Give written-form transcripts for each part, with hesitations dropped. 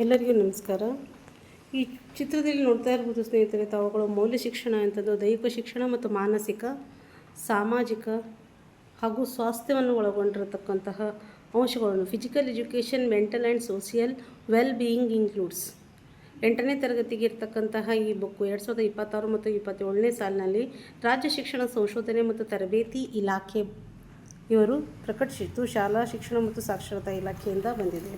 ಎಲ್ಲರಿಗೂ ನಮಸ್ಕಾರ. ಈ ಚಿತ್ರದಲ್ಲಿ ನೋಡ್ತಾ ಇರ್ಬೋದು ಸ್ನೇಹಿತರೆ, ತಾವುಗಳು ಮೌಲ್ಯ ಶಿಕ್ಷಣ ಅಂತದ್ದು ದೈಹಿಕ ಶಿಕ್ಷಣ ಮತ್ತು ಮಾನಸಿಕ, ಸಾಮಾಜಿಕ ಹಾಗೂ ಸ್ವಾಸ್ಥ್ಯವನ್ನು ಒಳಗೊಂಡಿರತಕ್ಕಂತಹ ಅಂಶಗಳನ್ನು physical education, mental and social well being includes 8ನೇ ತರಗತಿಗೆ ಇರ್ತಕ್ಕಂತಹ ಈ ಬುಕ್ಕು 2026 ಮತ್ತು 27ನೇ ಸಾಲಿನಲ್ಲಿ ರಾಜ್ಯ ಶಿಕ್ಷಣ ಸಂಶೋಧನೆ ಮತ್ತು ತರಬೇತಿ ಇಲಾಖೆ ಇವರು ಪ್ರಕಟಿಸಿದ್ದು ಶಾಲಾ ಶಿಕ್ಷಣ ಮತ್ತು ಸಾಕ್ಷರತಾ ಇಲಾಖೆಯಿಂದ ಬಂದಿದೆ.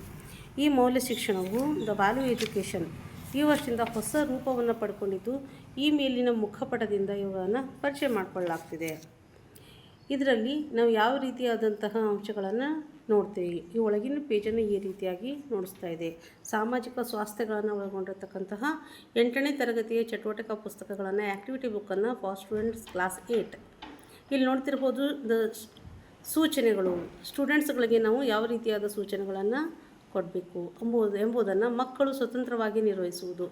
ಈ ಮೌಲ್ಯ ಶಿಕ್ಷಣವು ದ ವ್ಯಾಲ್ಯೂ ಎಜುಕೇಷನ್ ಈ ವರ್ಷದಿಂದ ಹೊಸ ರೂಪವನ್ನು ಪಡ್ಕೊಂಡಿದ್ದು ಈ ಮೇಲಿನ ಮುಖಪಟದಿಂದ ಇವುಗಳನ್ನು ಪರಿಚಯ ಮಾಡಿಕೊಳ್ಳಲಾಗ್ತಿದೆ. ಇದರಲ್ಲಿ ನಾವು ಯಾವ ರೀತಿಯಾದಂತಹ ಅಂಶಗಳನ್ನು ನೋಡ್ತೀವಿ. ಈ ಒಳಗಿನ ಪೇಜನ್ನು ಈ ರೀತಿಯಾಗಿ ನೋಡಿಸ್ತಾ ಇದೆ. ಸಾಮಾಜಿಕ ಸ್ವಾಸ್ಥ್ಯಗಳನ್ನು ಒಳಗೊಂಡಿರ್ತಕ್ಕಂತಹ 8ನೇ ತರಗತಿಯ ಚಟುವಟಿಕಾ ಪುಸ್ತಕಗಳನ್ನು, ಆ್ಯಕ್ಟಿವಿಟಿ ಬುಕ್ಕನ್ನು ಫಾರ್ ಸ್ಟೂಡೆಂಟ್ಸ್ ಕ್ಲಾಸ್ 8 ಇಲ್ಲಿ ನೋಡ್ತಿರ್ಬೋದು. ಸೂಚನೆಗಳು ಸ್ಟೂಡೆಂಟ್ಸ್ಗಳಿಗೆ ನಾವು ಯಾವ ರೀತಿಯಾದ ಸೂಚನೆಗಳನ್ನು ಕೊಡಬೇಕು ಎಂಬುದನ್ನು ಮಕ್ಕಳು ಸ್ವತಂತ್ರವಾಗಿ ನಿರ್ವಹಿಸುವುದು,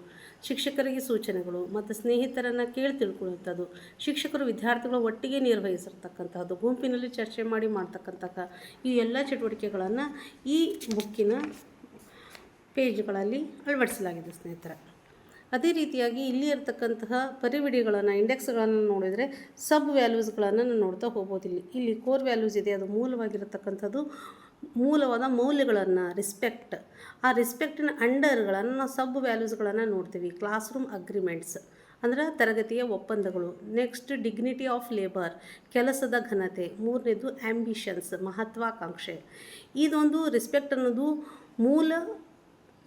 ಶಿಕ್ಷಕರಿಗೆ ಸೂಚನೆಗಳು ಮತ್ತು ಸ್ನೇಹಿತರನ್ನು ಕೇಳಿ ತಿಳ್ಕೊಳ್ಳುವಂಥದ್ದು, ಶಿಕ್ಷಕರು ವಿದ್ಯಾರ್ಥಿಗಳು ಒಟ್ಟಿಗೆ ನಿರ್ವಹಿಸಿರ್ತಕ್ಕಂಥದ್ದು, ಗುಂಪಿನಲ್ಲಿ ಚರ್ಚೆ ಮಾಡಿ ಮಾಡ್ತಕ್ಕಂತಹ ಈ ಎಲ್ಲ ಚಟುವಟಿಕೆಗಳನ್ನು ಈ ಬುಕ್ಕಿನ ಪೇಜ್ಗಳಲ್ಲಿ ಅಳವಡಿಸಲಾಗಿದೆ ಸ್ನೇಹಿತರೆ. ಅದೇ ರೀತಿಯಾಗಿ ಇಲ್ಲಿ ಇರತಕ್ಕಂತಹ ಪರಿವಿಡಿಗಳನ್ನು, ಇಂಡೆಕ್ಸ್ಗಳನ್ನು ನೋಡಿದರೆ ಸಬ್ ವ್ಯಾಲ್ಯೂಸ್ಗಳನ್ನು ನಾವು ನೋಡ್ತಾ ಹೋಗ್ಬೋದು. ಇಲ್ಲಿ ಕೋರ್ ವ್ಯಾಲ್ಯೂಸ್ ಇದೆ, ಅದು ಮೂಲವಾಗಿರತಕ್ಕಂಥದ್ದು ಮೂಲವಾದ ಮೌಲ್ಯಗಳನ್ನು, ರೆಸ್ಪೆಕ್ಟ್, ಆ ರೆಸ್ಪೆಕ್ಟಿನ ಅಂಡರ್ಗಳನ್ನು ನಾವು ಸಬ್ ವ್ಯಾಲ್ಯೂಸ್ಗಳನ್ನು ನೋಡ್ತೀವಿ. ಕ್ಲಾಸ್ ರೂಮ್ ಅಗ್ರಿಮೆಂಟ್ಸ್ ಅಂದರೆ ತರಗತಿಯ ಒಪ್ಪಂದಗಳು. ನೆಕ್ಸ್ಟ್ ಡಿಗ್ನಿಟಿ ಆಫ್ ಲೇಬರ್, ಕೆಲಸದ ಘನತೆ. 3ನೇದು ಆ್ಯಂಬಿಷನ್ಸ್, ಮಹತ್ವಾಕಾಂಕ್ಷೆ. ಇದೊಂದು ರೆಸ್ಪೆಕ್ಟ್ ಅನ್ನೋದು ಮೂಲ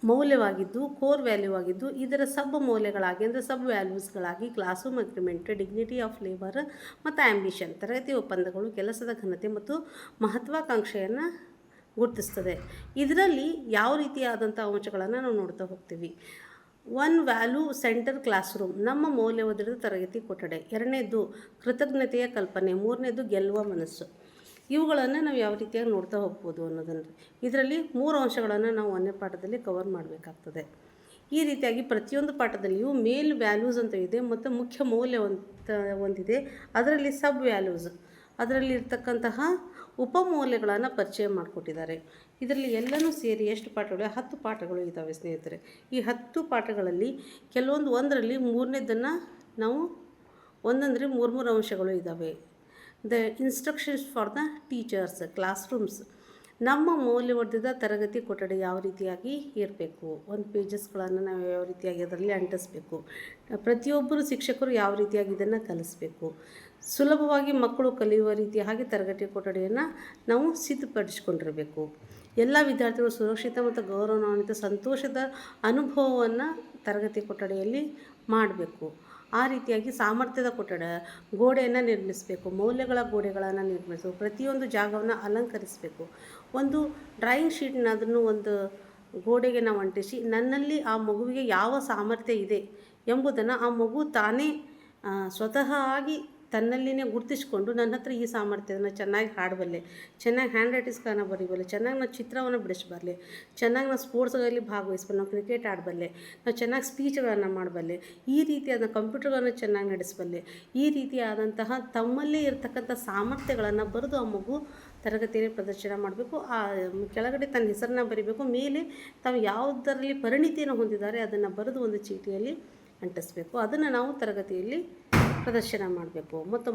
ಮೌಲ್ಯವಾಗಿದ್ದು, ಕೋರ್ ವ್ಯಾಲ್ಯೂ ಆಗಿದ್ದು, ಇದರ ಸಬ್ ಮೌಲ್ಯಗಳಾಗಿ ಅಂದರೆ ಸಬ್ ವ್ಯಾಲ್ಯೂಸ್ಗಳಾಗಿ classroom agreement, dignity of labour ಮತ್ತು ಆ್ಯಂಬಿಷನ್, ತರಗತಿ ಒಪ್ಪಂದಗಳು, ಕೆಲಸದ ಘನತೆ ಮತ್ತು ಮಹತ್ವಾಕಾಂಕ್ಷೆಯನ್ನು ಗುರುತಿಸ್ತದೆ. ಇದರಲ್ಲಿ ಯಾವ ರೀತಿಯಾದಂಥ ಅಂಶಗಳನ್ನು ನಾವು ನೋಡ್ತಾ ಹೋಗ್ತೀವಿ. 1 ವ್ಯಾಲ್ಯೂ ಸೆಂಟರ್ ಕ್ಲಾಸ್ ರೂಮ್, ನಮ್ಮ ಮೌಲ್ಯವರ್ಧಿತ ತರಗತಿ ಕೊಠಡಿ. 2ನೇದು ಕೃತಜ್ಞತೆಯ ಕಲ್ಪನೆ. 3ನೇದು ಗೆಲ್ಲುವ ಮನಸ್ಸು. ಇವುಗಳನ್ನು ನಾವು ಯಾವ ರೀತಿಯಾಗಿ ನೋಡ್ತಾ ಹೋಗ್ಬೋದು ಅನ್ನೋದನ್ನು ಇದರಲ್ಲಿ 3 ಅಂಶಗಳನ್ನು ನಾವು 1ನೇ ಪಾಠದಲ್ಲಿ ಕವರ್ ಮಾಡಬೇಕಾಗ್ತದೆ. ಈ ರೀತಿಯಾಗಿ ಪ್ರತಿಯೊಂದು ಪಾಠದಲ್ಲಿಯೂ ಮೇಲ್ ವ್ಯಾಲ್ಯೂಸ್ ಅಂತ ಇದೆ ಮತ್ತು ಮುಖ್ಯ ಮೌಲ್ಯ ಒಂದಿದೆ. ಅದರಲ್ಲಿ ಸಬ್ ವ್ಯಾಲ್ಯೂಸ್, ಅದರಲ್ಲಿ ಇರ್ತಕ್ಕಂತಹ ಉಪಮೌಲ್ಯಗಳನ್ನು ಪರಿಚಯ ಮಾಡಿಕೊಟ್ಟಿದ್ದಾರೆ. ಇದರಲ್ಲಿ ಎಲ್ಲನೂ ಸೇರಿ ಎಷ್ಟು ಪಾಠಗಳು? 10 ಪಾಠಗಳು ಇದ್ದಾವೆ ಸ್ನೇಹಿತರೆ. ಈ 10 ಪಾಠಗಳಲ್ಲಿ ಕೆಲವೊಂದು ಒಂದರಲ್ಲಿ 3ನೇದನ್ನು ನಾವು ಒಂದಂದರೆ 3 ಅಂಶಗಳು ಇದ್ದಾವೆ. The instructions for the teachers, class rooms, ನಮ್ಮ ಮೌಲ್ಯವರ್ಧಿತ ತರಗತಿ ಕೊಠಡಿ ಯಾವ ರೀತಿಯಾಗಿ ಇರಬೇಕು, ಒಂದು ಪೇಜಸ್ಗಳನ್ನು ನಾವು ಯಾವ ರೀತಿಯಾಗಿ ಅದರಲ್ಲಿ ಅಂಟಿಸ್ಬೇಕು, ಪ್ರತಿಯೊಬ್ಬರು ಶಿಕ್ಷಕರು ಯಾವ ರೀತಿಯಾಗಿ ಇದನ್ನು ಕಲಿಸ್ಬೇಕು, ಸುಲಭವಾಗಿ ಮಕ್ಕಳು ಕಲಿಯುವ ರೀತಿ ಹಾಗೆ ತರಗತಿ ಕೊಠಡಿಯನ್ನು ನಾವು ಸಿದ್ಧಪಡಿಸ್ಕೊಂಡಿರಬೇಕು. ಎಲ್ಲ ವಿದ್ಯಾರ್ಥಿಗಳು ಸುರಕ್ಷಿತ ಮತ್ತು ಗೌರವಾನ್ವಿತ ಸಂತೋಷದ ಅನುಭವವನ್ನು ತರಗತಿ ಕೊಠಡಿಯಲ್ಲಿ ಮಾಡಬೇಕು. ಆ ರೀತಿಯಾಗಿ ಸಾಮರ್ಥ್ಯದ ಗೋಡೆಯನ್ನು ನಿರ್ಮಿಸಬೇಕು, ಮೌಲ್ಯಗಳ ಗೋಡೆಗಳನ್ನು ನಿರ್ಮಿಸಬೇಕು, ಪ್ರತಿಯೊಂದು ಜಾಗವನ್ನು ಅಲಂಕರಿಸಬೇಕು. ಒಂದು ಡ್ರಾಯಿಂಗ್ ಶೀಟ್ನ ಅದನ್ನು ಒಂದು ಗೋಡೆಗೆ ನಾವು ಅಂಟಿಸಿ ನನ್ನಲ್ಲಿ ಆ ಮಗುವಿಗೆ ಯಾವ ಸಾಮರ್ಥ್ಯ ಇದೆ ಎಂಬುದನ್ನು ಆ ಮಗು ತಾನೇ ಸ್ವತಃ ಆಗಿ ತನ್ನಲ್ಲಿನೇ ಗುರುತಿಸ್ಕೊಂಡು ನನ್ನ ಹತ್ರ ಈ ಸಾಮರ್ಥ್ಯವನ್ನು ಚೆನ್ನಾಗಿ ಹಾಡಬಲ್ಲೆ, ಚೆನ್ನಾಗಿ ಹ್ಯಾಂಡ್ ರೈಟಿಂಗ್ಸ್ಗಳನ್ನು ಬರೀಬಲ್ಲೆ, ಚೆನ್ನಾಗಿ ನಾನು ಚಿತ್ರವನ್ನು ಬಿಡಿಸಬಲ್ಲೆ, ಚೆನ್ನಾಗಿ ನಾನು ಸ್ಪೋರ್ಟ್ಸ್ಗಳಲ್ಲಿ ಭಾಗವಹಿಸಬಲ್ಲೆ, ನಾವು ಕ್ರಿಕೆಟ್ ಆಡಬಲ್ಲೆ, ನಾವು ಚೆನ್ನಾಗಿ ಸ್ಪೀಚ್ಗಳನ್ನು ಮಾಡಬಲ್ಲೆ, ಈ ರೀತಿಯಾದ ಕಂಪ್ಯೂಟರ್ಗಳನ್ನು ಚೆನ್ನಾಗಿ ನಡೆಸಬಲ್ಲೆ, ಈ ರೀತಿಯಾದಂತಹ ತಮ್ಮಲ್ಲೇ ಇರತಕ್ಕಂಥ ಸಾಮರ್ಥ್ಯಗಳನ್ನು ಬರೆದು ಆ ಮಗು ತರಗತಿಯಲ್ಲಿ ಪ್ರದರ್ಶನ ಮಾಡಬೇಕು. ಆ ಕೆಳಗಡೆ ತನ್ನ ಹೆಸರನ್ನ ಬರೀಬೇಕು, ಮೇಲೆ ತಾವು ಯಾವುದರಲ್ಲಿ ಪರಿಣಿತಿಯನ್ನು ಹೊಂದಿದ್ದಾರೆ ಅದನ್ನು ಬರೆದು ಒಂದು ಚೀಟಿಯಲ್ಲಿ ಅಂಟಿಸಬೇಕು. ಅದನ್ನು ನಾವು ತರಗತಿಯಲ್ಲಿ ಪ್ರದರ್ಶನ ಮಾಡಬೇಕು. ಮತ್ತು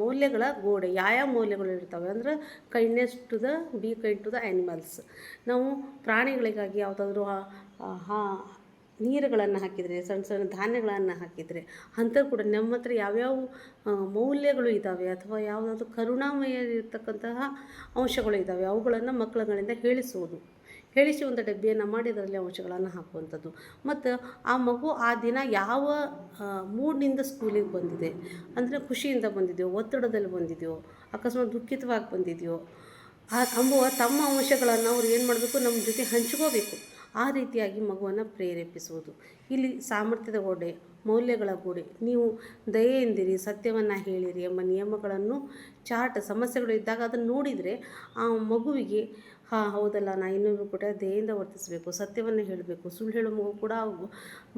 ಮೌಲ್ಯಗಳ ಗೋಡೆ, ಯಾವ ಮೌಲ್ಯಗಳು ಇರ್ತವೆ ಅಂದರೆ kindness to the be kind to the animals. ನಾವು ಪ್ರಾಣಿಗಳಿಗಾಗಿ ಯಾವುದಾದ್ರೂ ನೀರುಗಳನ್ನು ಹಾಕಿದರೆ, ಸಣ್ಣ ಸಣ್ಣ ಧಾನ್ಯಗಳನ್ನು ಹಾಕಿದರೆ ಅಂಥದ್ದು ಕೂಡ ನಮ್ಮ ಹತ್ರ ಯಾವ್ಯಾವ ಮೌಲ್ಯಗಳು ಇದ್ದಾವೆ ಅಥವಾ ಯಾವುದಾದ್ರೂ ಕರುಣಾಮಯ ಇರತಕ್ಕಂತಹ ಅಂಶಗಳು ಇದ್ದಾವೆ ಅವುಗಳನ್ನು ಮಕ್ಕಳುಗಳಿಂದ ಹೇಳಿಸಿ ಒಂದು ಡಬ್ಬಿಯನ್ನು ಮಾಡಿ ಅದರಲ್ಲಿ ಅಂಶಗಳನ್ನು ಹಾಕುವಂಥದ್ದು. ಮತ್ತು ಆ ಮಗು ಆ ದಿನ ಯಾವ ಮೂಡ್ನಿಂದ ಸ್ಕೂಲಿಗೆ ಬಂದಿದೆ ಅಂದರೆ ಖುಷಿಯಿಂದ ಬಂದಿದೆಯೋ, ಒತ್ತಡದಲ್ಲಿ ಬಂದಿದೆಯೋ, ಅಕಸ್ಮಾತ್ ದುಃಖಿತವಾಗಿ ಬಂದಿದೆಯೋ ಅಂಬುವ ತಮ್ಮ ಅಂಶಗಳನ್ನು ಅವ್ರು ಏನು ಮಾಡಬೇಕು, ನಮ್ಮ ಜೊತೆ ಹಂಚ್ಕೋಬೇಕು. ಆ ರೀತಿಯಾಗಿ ಮಗುವನ್ನು ಪ್ರೇರೇಪಿಸುವುದು. ಇಲ್ಲಿ ಸಾಮರ್ಥ್ಯದ ಗೋಡೆ, ಮೌಲ್ಯಗಳ ಗೋಡೆ, ನೀವು ದಯೆಯಿಂದಿರಿ, ಸತ್ಯವನ್ನು ಹೇಳಿರಿ ಎಂಬ ನಿಯಮಗಳನ್ನು ಸಮಸ್ಯೆಗಳು ಇದ್ದಾಗ ಅದನ್ನು ನೋಡಿದರೆ ಆ ಮಗುವಿಗೆ ಹೌದಲ್ಲ, ನಾನು ಇನ್ನೊಬ್ಬರು ಕೂಡ ದಯೆಯಿಂದ ವರ್ತಿಸಬೇಕು, ಸತ್ಯವನ್ನು ಹೇಳಬೇಕು. ಸುಳ್ಳು ಹೇಳೋ ಮಗು ಕೂಡ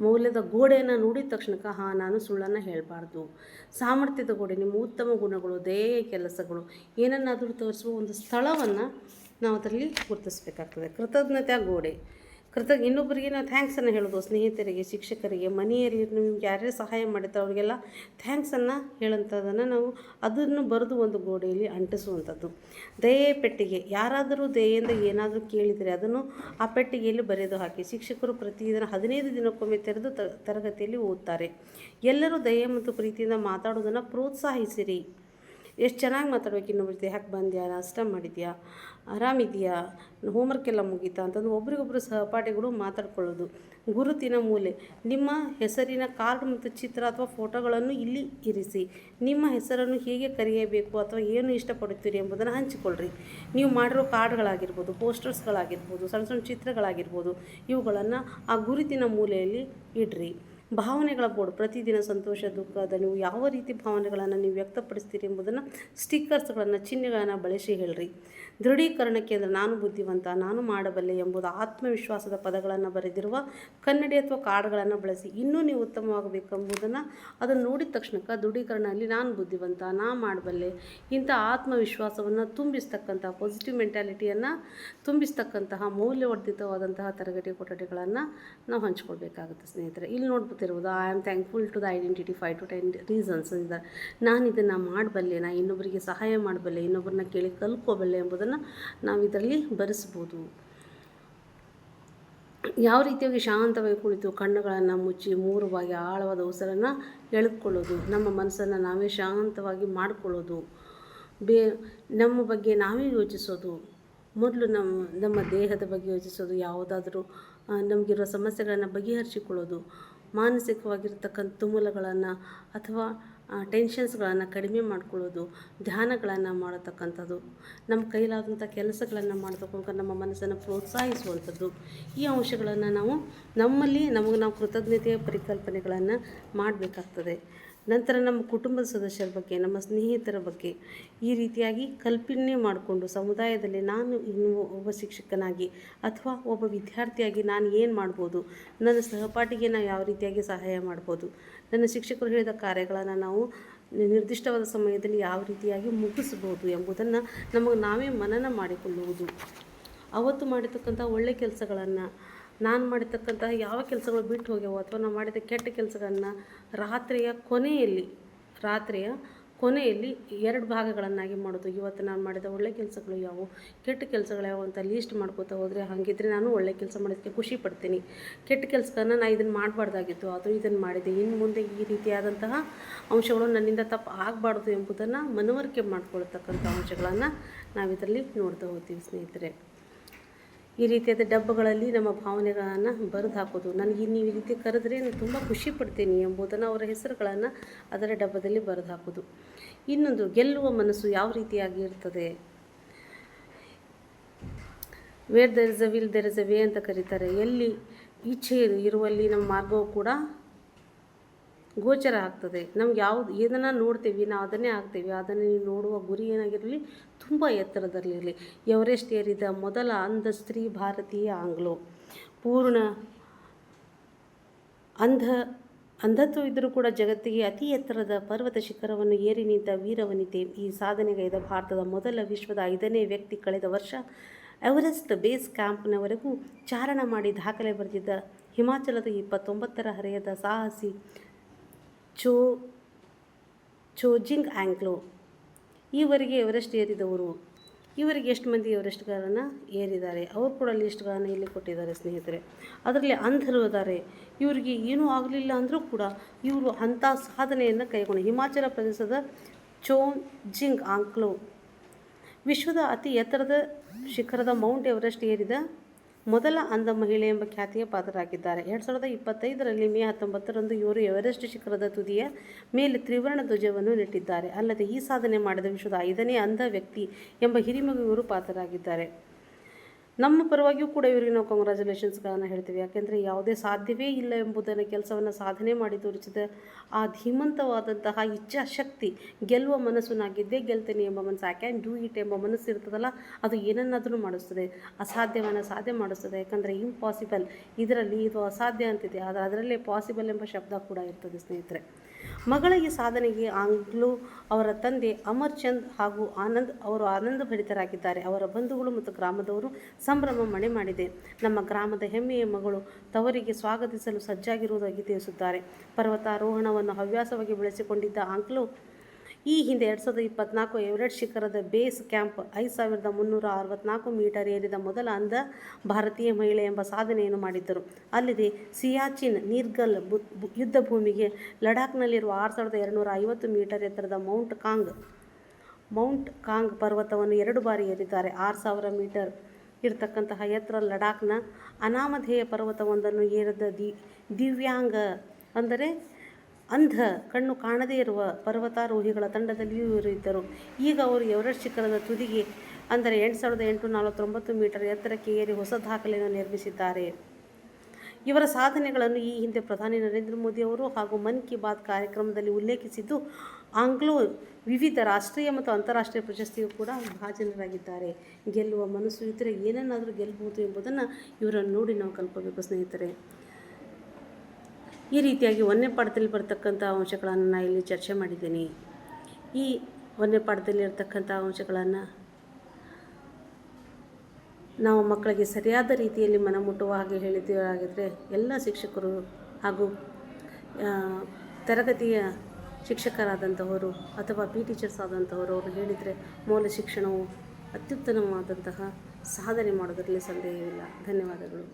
ಮೌಲ್ಯದ ಗೋಡೆಯನ್ನು ನೋಡಿದ ತಕ್ಷಣಕ್ಕೆ ನಾನು ಸುಳ್ಳನ್ನು ಹೇಳಬಾರ್ದು. ಸಾಮರ್ಥ್ಯದ ಗೋಡೆ, ನಿಮ್ಮ ಉತ್ತಮ ಗುಣಗಳು, ದಯೆಯ ಕೆಲಸಗಳು ಏನನ್ನಾದರೂ ತೋರಿಸುವ ಒಂದು ಸ್ಥಳವನ್ನು ನಾವು ಅದರಲ್ಲಿ ಗುರುತಿಸಬೇಕಾಗ್ತದೆ. ಕೃತಜ್ಞತೆಯ ಗೋಡೆ, ಇನ್ನೊಬ್ಬರಿಗೆ ನಾವು ಥ್ಯಾಂಕ್ಸನ್ನು ಹೇಳೋದು, ಸ್ನೇಹಿತರಿಗೆ, ಶಿಕ್ಷಕರಿಗೆ, ಮನೆಯವರಿಗೆ, ನಿಮ್ಗೆ ಯಾರ್ಯಾರು ಸಹಾಯ ಮಾಡಿರ್ತಾರೆ ಅವರಿಗೆಲ್ಲ ಥ್ಯಾಂಕ್ಸನ್ನು ಹೇಳೋಂಥದ್ದನ್ನು ನಾವು ಅದನ್ನು ಬರೆದು ಒಂದು ಗೋಡೆಯಲ್ಲಿ ಅಂಟಿಸುವಂಥದ್ದು. ದಯೆ ಪೆಟ್ಟಿಗೆ, ಯಾರಾದರೂ ದಯೆಯಿಂದ ಏನಾದರೂ ಕೇಳಿದರೆ ಅದನ್ನು ಆ ಪೆಟ್ಟಿಗೆಯಲ್ಲಿ ಬರೆದು ಹಾಕಿ. ಶಿಕ್ಷಕರು ಪ್ರತಿದಿನ 15 ದಿನಕ್ಕೊಮ್ಮೆ ತೆರೆದು ತರಗತಿಯಲ್ಲಿ ಓದ್ತಾರೆ. ಎಲ್ಲರೂ ದಯೆ ಮತ್ತು ಪ್ರೀತಿಯಿಂದ ಮಾತಾಡೋದನ್ನು ಪ್ರೋತ್ಸಾಹಿಸಿರಿ. ಎಷ್ಟು ಚೆನ್ನಾಗಿ ಮಾತಾಡ್ಬೇಕು, ಇನ್ನೊಬ್ರ ಜೊತೆ ಯಾಕೆ ಬಂದ್ಯಾ, ನಾಷ್ಟ ಮಾಡಿದ್ಯಾ, ಆರಾಮಿದೆಯಾ, ಹೋಮ್ವರ್ಕ್ ಎಲ್ಲ ಮುಗೀತಾ ಅಂತಂದು ಒಬ್ರಿಗೊಬ್ಬರು ಸಹಪಾಠಿಗಳು ಮಾತಾಡ್ಕೊಳ್ಳೋದು. ಗುರುತಿನ ಮೂಲೆ, ನಿಮ್ಮ ಹೆಸರಿನ ಕಾರ್ಡ್ ಮತ್ತು ಚಿತ್ರ ಅಥವಾ ಫೋಟೋಗಳನ್ನು ಇಲ್ಲಿ ಇರಿಸಿ. ನಿಮ್ಮ ಹೆಸರನ್ನು ಹೇಗೆ ಕರೆಯಬೇಕು ಅಥವಾ ಏನು ಇಷ್ಟಪಡುತ್ತೀರಿ ಎಂಬುದನ್ನು ಹಂಚಿಕೊಳ್ಳ್ರಿ. ನೀವು ಮಾಡಿರೋ ಕಾರ್ಡ್ಗಳಾಗಿರ್ಬೋದು, ಪೋಸ್ಟರ್ಸ್ಗಳಾಗಿರ್ಬೋದು, ಸಣ್ಣ ಸಣ್ಣ ಚಿತ್ರಗಳಾಗಿರ್ಬೋದು, ಇವುಗಳನ್ನು ಆ ಗುರುತಿನ ಮೂಲೆಯಲ್ಲಿ ಇಡ್ರಿ. ಭಾವನೆಗಳ ಬೋರ್ಡ್, ಪ್ರತಿದಿನ ಸಂತೋಷ, ದುಃಖದ ನೀವು ಯಾವ ರೀತಿ ಭಾವನೆಗಳನ್ನು ನೀವು ವ್ಯಕ್ತಪಡಿಸ್ತೀರಿ ಎಂಬುದನ್ನು ಸ್ಟಿಕ್ಕರ್ಸ್ಗಳನ್ನು, ಚಿಹ್ನೆಗಳನ್ನು ಬಳಸಿ ಹೇಳ್ರಿ. ದೃಢೀಕರಣಕ್ಕೆ ಅಂದರೆ ನಾನು ಬುದ್ಧಿವಂತ, ನಾನು ಮಾಡಬಲ್ಲೆ ಎಂಬುದು ಆತ್ಮವಿಶ್ವಾಸದ ಪದಗಳನ್ನು ಬರೆದಿರುವ ಕನ್ನಡಿ ಅಥವಾ ಕಾರ್ಡ್ಗಳನ್ನು ಬಳಸಿ. ಇನ್ನೂ ನೀವು ಉತ್ತಮವಾಗಬೇಕೆಂಬುದನ್ನು ಅದನ್ನು ನೋಡಿದ ತಕ್ಷಣಕ್ಕೆ ದೃಢೀಕರಣದಲ್ಲಿ ನಾನು ಬುದ್ಧಿವಂತ, ನಾನು ಮಾಡಬಲ್ಲೆ, ಇಂಥ ಆತ್ಮವಿಶ್ವಾಸವನ್ನು ತುಂಬಿಸ್ತಕ್ಕಂಥ ಪಾಸಿಟಿವ್ ಮೆಂಟ್ಯಾಲಿಟಿಯನ್ನು ತುಂಬಿಸ್ತಕ್ಕಂತಹ ಮೌಲ್ಯವರ್ಧಿತವಾದಂತಹ ತರಗತಿ ಕೊಠಡಿಗಳನ್ನು ನಾವು ಹಂಚ್ಕೊಳ್ಬೇಕಾಗುತ್ತೆ ಸ್ನೇಹಿತರೆ. ಇಲ್ಲಿ ನೋಡ್ಬೋತಿರ್ಬೋದು, I am thankful to the identity 5 to 10 reasons ಇದ್ದಾರೆ. ನಾನು ಇದನ್ನು ಮಾಡಬಲ್ಲೆ, ನಾನು ಇನ್ನೊಬ್ಬರಿಗೆ ಸಹಾಯ ಮಾಡಬಲ್ಲೆ, ಇನ್ನೊಬ್ಬರನ್ನ ಕೇಳಿ ಕಲ್ತ್ಕೋಬಲ್ಲೆ ಎಂಬುದನ್ನು ನಾವು ಇದರಲ್ಲಿ ಬರೆಸ್ಬೋದು. ಯಾವ ರೀತಿಯಾಗಿ ಶಾಂತವಾಗಿ ಕುಳಿತು ಕಣ್ಣುಗಳನ್ನು ಮುಚ್ಚಿ 3 ಬಾರಿ ಆಳವಾದ ಉಸಿರನ್ನು ಎಳೆದುಕೊಳ್ಳೋದು, ನಮ್ಮ ಮನಸ್ಸನ್ನು ನಾವೇ ಶಾಂತವಾಗಿ ಮಾಡಿಕೊಳ್ಳೋದು, ನಮ್ಮ ಬಗ್ಗೆ ನಾವೇ ಯೋಚಿಸೋದು. ಮೊದಲು ನಮ್ಮ ದೇಹದ ಬಗ್ಗೆ ಯೋಚಿಸೋದು, ಯಾವುದಾದ್ರೂ ನಮಗಿರೋ ಸಮಸ್ಯೆಗಳನ್ನು ಬಗೆಹರಿಸಿಕೊಳ್ಳೋದು, ಮಾನಸಿಕವಾಗಿರ್ತಕ್ಕಂಥ ತುಮುಲಗಳನ್ನು ಅಥವಾ ಟೆನ್ಷನ್ಸ್ಗಳನ್ನು ಕಡಿಮೆ ಮಾಡ್ಕೊಳ್ಳೋದು, ಧ್ಯಾನಗಳನ್ನು ಮಾಡತಕ್ಕಂಥದ್ದು, ನಮ್ಮ ಕೈಲಾದಂಥ ಕೆಲಸಗಳನ್ನು ಮಾಡತಕ್ಕ ನಮ್ಮ ಮನಸ್ಸನ್ನು ಪ್ರೋತ್ಸಾಹಿಸುವಂಥದ್ದು. ಈ ಅಂಶಗಳನ್ನು ನಾವು ನಮಗೆ ನಾವು ಕೃತಜ್ಞತೆಯ ಪರಿಕಲ್ಪನೆಗಳನ್ನು ಮಾಡಬೇಕಾಗ್ತದೆ. ನಂತರ ನಮ್ಮ ಕುಟುಂಬದ ಸದಸ್ಯರ ಬಗ್ಗೆ, ನಮ್ಮ ಸ್ನೇಹಿತರ ಬಗ್ಗೆ ಈ ರೀತಿಯಾಗಿ ಕಲ್ಪನೆ ಮಾಡಿಕೊಂಡು ಸಮುದಾಯದಲ್ಲಿ ನಾನು ಇನ್ನು ಒಬ್ಬ ಶಿಕ್ಷಕನಾಗಿ ಅಥವಾ ಒಬ್ಬ ವಿದ್ಯಾರ್ಥಿಯಾಗಿ ನಾನು ಏನು ಮಾಡ್ಬೋದು, ನನ್ನ ಸಹಪಾಠಿಗೆ ನಾವು ಯಾವ ರೀತಿಯಾಗಿ ಸಹಾಯ ಮಾಡ್ಬೋದು, ನನ್ನ ಶಿಕ್ಷಕರು ಹೇಳಿದ ಕಾರ್ಯಗಳನ್ನು ನಾವು ನಿರ್ದಿಷ್ಟವಾದ ಸಮಯದಲ್ಲಿ ಯಾವ ರೀತಿಯಾಗಿ ಮುಗಿಸ್ಬೋದು ಎಂಬುದನ್ನು ನಮಗೆ ನಾವೇ ಮನನ ಮಾಡಿಕೊಳ್ಳುವುದು. ಅವತ್ತು ಮಾಡಿರ್ತಕ್ಕಂಥ ಒಳ್ಳೆಯ ಕೆಲಸಗಳನ್ನು, ನಾನು ಮಾಡಿರ್ತಕ್ಕಂತಹ ಯಾವ ಕೆಲಸಗಳು ಬಿಟ್ಟು ಹೋಗ್ಯಾವೋ ಅಥವಾ ನಾವು ಮಾಡಿದ ಕೆಟ್ಟ ಕೆಲಸಗಳನ್ನು ರಾತ್ರಿಯ ಕೊನೆಯಲ್ಲಿ 2 ಭಾಗಗಳನ್ನಾಗಿ ಮಾಡೋದು. ಇವತ್ತು ನಾನು ಮಾಡಿದ ಒಳ್ಳೆ ಕೆಲಸಗಳು ಯಾವುವು, ಕೆಟ್ಟ ಕೆಲಸಗಳು ಯಾವುವು ಅಂತ ಲೀಸ್ಟ್ ಮಾಡ್ಕೋತಾ ಹೋದರೆ, ಹಾಗಿದ್ರೆ ನಾನು ಒಳ್ಳೆ ಕೆಲಸ ಮಾಡೋದಕ್ಕೆ ಖುಷಿ ಪಡ್ತೀನಿ. ಕೆಟ್ಟ ಕೆಲಸಗಳನ್ನು ನಾನು ಇದನ್ನು ಮಾಡಬಾರ್ದಾಗಿತ್ತು ಅಥವಾ ಇದನ್ನು ಮಾಡಿದೆ, ಇನ್ನು ಮುಂದೆ ಈ ರೀತಿಯಾದಂತಹ ಅಂಶಗಳು ನನ್ನಿಂದ ತಪ್ಪು ಆಗಬಾರ್ದು ಎಂಬುದನ್ನು ಮನವರಿಕೆ ಮಾಡ್ಕೊಳ್ತಕ್ಕಂಥ ಅಂಶಗಳನ್ನು ನಾವು ಇದರಲ್ಲಿ ನೋಡ್ತಾ ಹೋಗ್ತೀವಿ ಸ್ನೇಹಿತರೆ. ಈ ರೀತಿಯಾದ ಡಬ್ಬಗಳಲ್ಲಿ ನಮ್ಮ ಭಾವನೆಗಳನ್ನು ಬರೆದು ಹಾಕೋದು. ನನಗೆ ನೀವು ಈ ರೀತಿ ಕರೆದ್ರೆ ನಾನು ತುಂಬ ಖುಷಿ ಪಡ್ತೀನಿ ಎಂಬುದನ್ನು ಅವರ ಹೆಸರುಗಳನ್ನು ಅದರ ಡಬ್ಬದಲ್ಲಿ ಬರೆದು ಹಾಕೋದು. ಇನ್ನೊಂದು, ಗೆಲ್ಲುವ ಮನಸ್ಸು ಯಾವ ರೀತಿಯಾಗಿ ಇರ್ತದೆ, where there is a will there is a way ಅಂತ ಕರೀತಾರೆ. ಎಲ್ಲಿ ಇಚ್ಛೆ ಇರುವಲ್ಲಿ ನಮ್ಮ ಮಾರ್ಗವು ಕೂಡ ಗೋಚರ ಆಗ್ತದೆ. ನಮ್ಗೆ ಏನನ್ನು ನೋಡ್ತೀವಿ ನಾವು ಅದನ್ನೇ ಆಗ್ತೀವಿ. ಅದನ್ನು ನೀವು ನೋಡುವ ಗುರಿ ಏನಾಗಿರಲಿ, ತುಂಬ ಎತ್ತರದಲ್ಲಿರಲಿ. ಎವರೆಸ್ಟ್ ಏರಿದ ಮೊದಲ ಅಂಧ ಸ್ತ್ರೀ ಭಾರತೀಯ ಆಂಗ್ಲೋ. ಪೂರ್ಣ ಅಂಧತ್ವ ಇದ್ದರೂ ಕೂಡ ಜಗತ್ತಿಗೆ ಅತಿ ಎತ್ತರದ ಪರ್ವತ ಶಿಖರವನ್ನು ಏರಿ ನಿಂತ ವೀರವನಿತೆ. ಈ ಸಾಧನೆಗೈದ ಭಾರತದ ಮೊದಲ ವಿಶ್ವದ 5ನೇ ವ್ಯಕ್ತಿ. ಕಳೆದ ವರ್ಷ ಎವರೆಸ್ಟ್ ಬೇಸ್ ಕ್ಯಾಂಪ್ನವರೆಗೂ ಚಾರಣ ಮಾಡಿ ದಾಖಲೆ ಬರೆದಿದ್ದ ಹಿಮಾಚಲದ 29ರ ಹರೆಯದ ಸಾಹಸಿ ಚೋಜಿಂಗ್ ಆಂಗ್ಲೋ ಈವರೆಗೆ ಎವರೆಸ್ಟ್ ಏರಿದವರು. ಇವರಿಗೆ ಎಷ್ಟು ಮಂದಿ ಎವರೆಸ್ಟ್ಗಳನ್ನು ಏರಿದ್ದಾರೆ, ಅವರು ಕೂಡ ಲಿಸ್ಟ್ಗಳನ್ನು ಇಲ್ಲಿ ಕೊಟ್ಟಿದ್ದಾರೆ ಸ್ನೇಹಿತರೆ. ಅದರಲ್ಲಿ ಅಂಧರು ಇದ್ದಾರೆ. ಇವರಿಗೆ ಏನೂ ಆಗಲಿಲ್ಲ ಅಂದರೂ ಕೂಡ ಇವರು ಅಂಥ ಸಾಧನೆಯನ್ನು ಕೈಗೊಂಡು ಹಿಮಾಚಲ ಪ್ರದೇಶದ ಚೋಜಿಂಗ್ ಆಂಗ್ಲೋ ವಿಶ್ವದ ಅತಿ ಎತ್ತರದ ಶಿಖರದ ಮೌಂಟ್ ಎವರೆಸ್ಟ್ ಏರಿದ ಮೊದಲ ಅಂಧ ಮಹಿಳೆ ಎಂಬ ಖ್ಯಾತಿಯ ಪಾತ್ರರಾಗಿದ್ದಾರೆ. 2025ರಲ್ಲಿ ಮೇ 19ರಂದು ಇವರು ಎವರೆಸ್ಟ್ ಶಿಖರದ ತುದಿಯ ಮೇಲೆ ತ್ರಿವರ್ಣ ಧ್ವಜವನ್ನು ನೆಟ್ಟಿದ್ದಾರೆ. ಅಲ್ಲದೆ ಈ ಸಾಧನೆ ಮಾಡಿದ ವಿಶ್ವದ 5ನೇ ಅಂಧ ವ್ಯಕ್ತಿ ಎಂಬ ಹಿರಿಮೆಗೂ ಇವರು ಪಾತ್ರರಾಗಿದ್ದಾರೆ. ನಮ್ಮ ಪರವಾಗಿಯೂ ಕೂಡ ಇವರಿಗೆ ನಾವು ಕಂಗ್ರ್ಯಾಚುಲೇಷನ್ಸ್ಗಳನ್ನು ಹೇಳ್ತೀವಿ. ಯಾಕೆಂದರೆ ಯಾವುದೇ ಸಾಧ್ಯವೇ ಇಲ್ಲ ಎಂಬುದನ್ನು ಕೆಲಸವನ್ನು ಸಾಧನೆ ಮಾಡಿ ತೋರಿಸಿದ ಆ ಧೀಮಂತವಾದಂತಹ ಇಚ್ಛಾಶಕ್ತಿ, ಗೆಲ್ಲುವ ಮನಸ್ಸು, ನಾ ಗೆದ್ದೇ ಗೆಲ್ತೇನೆ ಎಂಬ ಮನಸ್ಸು, ಐ ಕ್ಯಾನ್ ಡೂ ಇಟ್ ಎಂಬ ಮನಸ್ಸು ಇರ್ತದಲ್ಲ, ಅದು ಏನನ್ನಾದರೂ ಮಾಡಿಸ್ತದೆ, ಅಸಾಧ್ಯವನ್ನು ಸಾಧ್ಯ ಮಾಡಿಸ್ತದೆ. ಯಾಕಂದರೆ ಇಂಪಾಸಿಬಲ್ ಇದರಲ್ಲಿ ಇದು ಅಸಾಧ್ಯ ಅಂತಿದೆ, ಆದರೆ ಅದರಲ್ಲೇ ಪಾಸಿಬಲ್ ಎಂಬ ಶಬ್ದ ಕೂಡ ಇರ್ತದೆ ಸ್ನೇಹಿತರೆ. ಮಗಳ ಈ ಸಾಧನೆಗೆ ಆಂಗ್ಲೋ ಅವರ ತಂದೆ ಅಮರ್ಚಂದ್ ಹಾಗೂ ಆನಂದ್ ಅವರು ಆನಂದಭರಿತರಾಗಿದ್ದಾರೆ. ಅವರ ಬಂಧುಗಳು ಮತ್ತು ಗ್ರಾಮದವರು ಸಂಭ್ರಮ ಮನೆ ಮಾಡಿದೆ. ನಮ್ಮ ಗ್ರಾಮದ ಹೆಮ್ಮೆಯ ಮಗಳು ತವರಿಗೆ ಸ್ವಾಗತಿಸಲು ಸಜ್ಜಾಗಿರುವುದಾಗಿ ತಿಳಿಸುತ್ತಾರೆ. ಪರ್ವತಾರೋಹಣವನ್ನು ಹವ್ಯಾಸವಾಗಿ ಬೆಳೆಸಿಕೊಂಡಿದ್ದ ಆಂಗ್ಲೋ ಈ ಹಿಂದೆ 2024 ಎವರೆಸ್ಟ್ ಶಿಖರದ ಬೇಸ್ ಕ್ಯಾಂಪ್ 5364 ಮೀಟರ್ ಏರಿದ ಮೊದಲ ಅಂಧ ಭಾರತೀಯ ಮಹಿಳೆ ಎಂಬ ಸಾಧನೆಯನ್ನು ಮಾಡಿದ್ದರು. ಅಲ್ಲದೆ ಸಿಯಾಚಿನ್ ನೀರ್ಗಲ್ ಯುದ್ಧ ಭೂಮಿಗೆ ಲಡಾಖ್ನಲ್ಲಿರುವ 6250 ಮೀಟರ್ ಎತ್ತರದ ಮೌಂಟ್ ಕಾಂಗ್ ಪರ್ವತವನ್ನು 2 ಬಾರಿ ಏರಿದ್ದಾರೆ. 6000 ಮೀಟರ್ ಇರತಕ್ಕಂತಹ ಎತ್ತರ ಲಡಾಖ್ನ ಅನಾಮಧೇಯ ಪರ್ವತವೊಂದನ್ನು ಏರಿದ ದಿವ್ಯಾಂಗ ಅಂದರೆ ಅಂಧ ಕಣ್ಣು ಕಾಣದೇ ಇರುವ ಪರ್ವತಾರೋಹಿಗಳ ತಂಡದಲ್ಲಿಯೂ ಇವರು ಇದ್ದರು. ಈಗ ಅವರು ಎವರೆಸ್ಟ್ ಶಿಖರದ ತುದಿಗೆ ಅಂದರೆ 8849 ಮೀಟರ್ ಎತ್ತರಕ್ಕೆ ಏರಿ ಹೊಸ ದಾಖಲೆಯನ್ನು ನಿರ್ಮಿಸಿದ್ದಾರೆ. ಇವರ ಸಾಧನೆಗಳನ್ನು ಈ ಹಿಂದೆ ಪ್ರಧಾನಿ ನರೇಂದ್ರ ಮೋದಿ ಅವರು ಹಾಗೂ ಮನ್ ಕಿ ಬಾತ್ ಕಾರ್ಯಕ್ರಮದಲ್ಲಿ ಉಲ್ಲೇಖಿಸಿದ್ದು ಆಂಗ್ಲೋ ವಿವಿಧ ರಾಷ್ಟ್ರೀಯ ಮತ್ತು ಅಂತಾರಾಷ್ಟ್ರೀಯ ಪ್ರಶಸ್ತಿಯೂ ಕೂಡ ಭಾಜನರಾಗಿದ್ದಾರೆ. ಗೆಲ್ಲುವ ಮನಸ್ಸು ಇದ್ದರೆ ಏನನ್ನಾದರೂ ಗೆಲ್ಲಬಹುದು ಎಂಬುದನ್ನು ಇವರನ್ನು ನೋಡಿ ನಾವು ಕಲ್ಪಬೇಕು ಸ್ನೇಹಿತರೆ. ಈ ರೀತಿಯಾಗಿ ಒಂದನೇ ಪಾಠದಲ್ಲಿ ಬರ್ತಕ್ಕಂಥ ಅಂಶಗಳನ್ನು ನಾನು ಇಲ್ಲಿ ಚರ್ಚೆ ಮಾಡಿದ್ದೀನಿ. ಈ ಒಂದನೇ ಪಾಠದಲ್ಲಿರ್ತಕ್ಕಂಥ ಅಂಶಗಳನ್ನು ನಾವು ಮಕ್ಕಳಿಗೆ ಸರಿಯಾದ ರೀತಿಯಲ್ಲಿ ಮನಮುಟ್ಟುವ ಹಾಗೆ ಹೇಳಿದ್ದೇವಾಗಿದ್ದರೆ ಎಲ್ಲ ಶಿಕ್ಷಕರು ಹಾಗೂ ತರಗತಿಯ ಶಿಕ್ಷಕರಾದಂಥವರು ಅಥವಾ ಟೀಚರ್ಸ್ ಆದಂಥವರು ಅವರು ಹೇಳಿದರೆ ಮೌಲ್ಯ ಶಿಕ್ಷಣವು ಅತ್ಯುತ್ತಮವಾದಂತಹ ಸಾಧನೆ ಮಾಡೋದರಲ್ಲಿ ಸಂದೇಹವಿಲ್ಲ. ಧನ್ಯವಾದಗಳು.